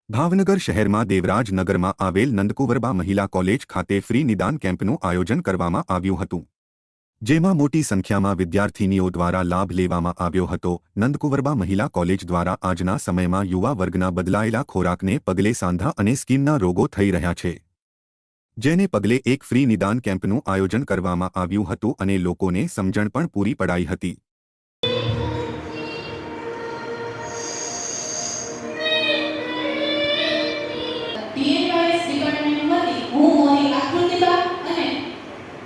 ભાવનગર શહેરમાં દેવરાજનગરમાં આવેલ નંદકુંવરબા મહિલા કોલેજ ખાતે ફ્રી નિદાન કેમ્પનું આયોજન કરવામાં આવ્યું હતું, જેમાં મોટી સંખ્યામાં વિદ્યાર્થીનીઓ દ્વારા લાભ લેવામાં આવ્યો હતો। નંદકુંવરબા મહિલા કોલેજ દ્વારા આજના સમયમાં યુવા વર્ગના બદલાયેલા ખોરાકને પગલે સાંધા અને સ્કિનના રોગો થઈ રહ્યા છે, જેને પગલે એક ફ્રી નિદાન કેમ્પનું આયોજન કરવામાં આવ્યું હતું અને લોકોને સમજણ પણ પૂરી પડાઈ હતી। DNYS ડિપાર્ટમેન્ટમાંથી હું મોરી આકૃતિબા અને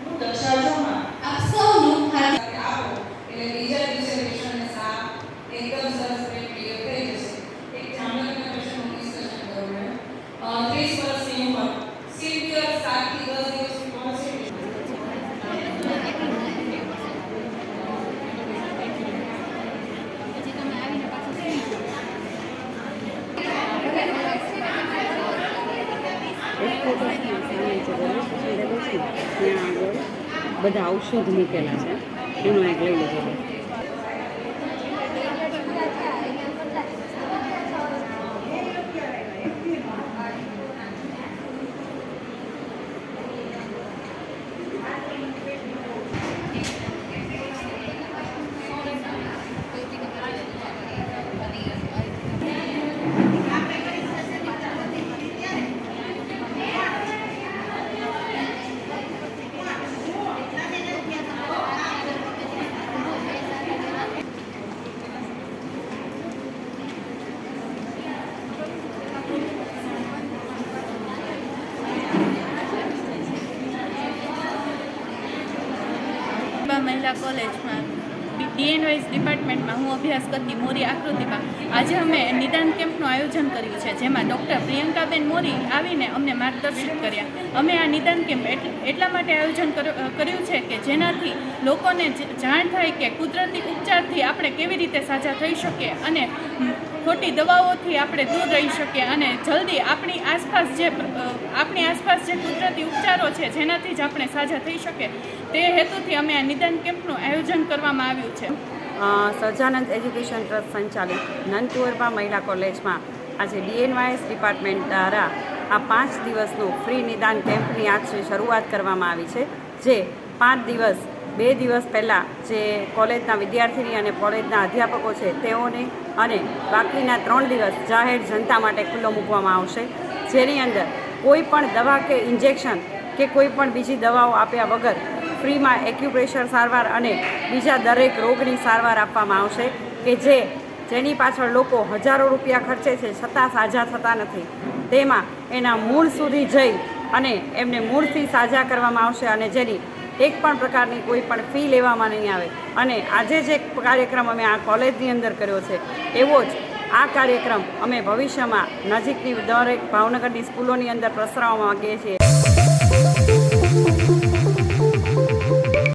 હું દક્ષા ચૌહાણ આપ સૌનું હાર્દિક આપો એટલે બીજા દિવસે ક્વેશ્ચનને સાફ એકદમ સરસ રીતે ક્લિયર થઈ જશે। એક જામનગરના ક્વેશ્ચનનું ડિસ્કશન કરું મેં 30 વર્ષની ઉંમર સિવિયર 7 થી 10 દિવસની પહોંચે બધા ઔષધ મૂકેલા છે, એનો એક લઈ લેજો। મહિલા કોલેજમાં DNYS ડિપાર્ટમેન્ટમાં હું અભ્યાસ કરતી મોરી આકૃતિમાં આજે અમે નિદાન કેમ્પનું આયોજન કર્યું છે, જેમાં ડૉક્ટર પ્રિયંકાબેન મોરી આવીને અમને માર્ગદર્શિત કર્યા। અમે આ નિદાન કેમ્પ એટલા માટે આયોજન કર્યું છે કે જેનાથી લોકોને જાણ થાય કે કુદરતી ઉપચારથી આપણે કેવી રીતે સાજા થઈ શકીએ અને ખોટી દવાઓથી આપણે દૂર રહી શકીએ અને જલ્દી આપણી આસપાસ જે કુદરતી ઉપચારો છે જેનાથી જ આપણે સાજા થઈ શકીએ તે હેતુથી અમે આ નિદાન કેમ્પનું આયોજન કરવામાં આવ્યું છે। સહજાનંદ એજ્યુકેશન ટ્રસ્ટ સંચાલિત નંદકુંવરબા મહિલા કોલેજમાં આજે DNYS ડિપાર્ટમેન્ટ દ્વારા આ 5 દિવસનું ફ્રી નિદાન કેમ્પની આજથી શરૂઆત કરવામાં આવી છે, જે 5 દિવસ 2 દિવસ પહેલાં જે કોલેજના વિદ્યાર્થીની અને કોલેજના અધ્યાપકો છે તેઓને અને બાકીના 3 દિવસ જાહેર જનતા માટે ખુલ્લો મૂકવામાં આવશે, જેની અંદર કોઈ પણ દવા કે ઇન્જેક્શન કે કોઈ પણ બીજી દવાઓ આપ્યા વગર ફ્રીમાં એક્યુપ્રેશર સારવાર અને બીજા દરેક રોગની સારવાર આપવામાં આવશે કે જેની પાછળ લોકો હજારો રૂપિયા ખર્ચે છે છતાં સાજા થતા નથી। તેમાં એના મૂળ સુધી જઈ અને એમને મૂળથી સાજા કરવામાં આવશે અને જેની એક પણ પ્રકારની કોઈ પણ ફી લેવામાં નહીં આવે। અને આજે જે કાર્યક્રમ અમે આ કોલેજની અંદર કર્યો છે એવો જ આ કાર્યક્રમ અમે ભવિષ્યમાં નજીકની દરેક ભાવનગરની સ્કૂલોની અંદર પ્રસરાવવા માગીએ છીએ।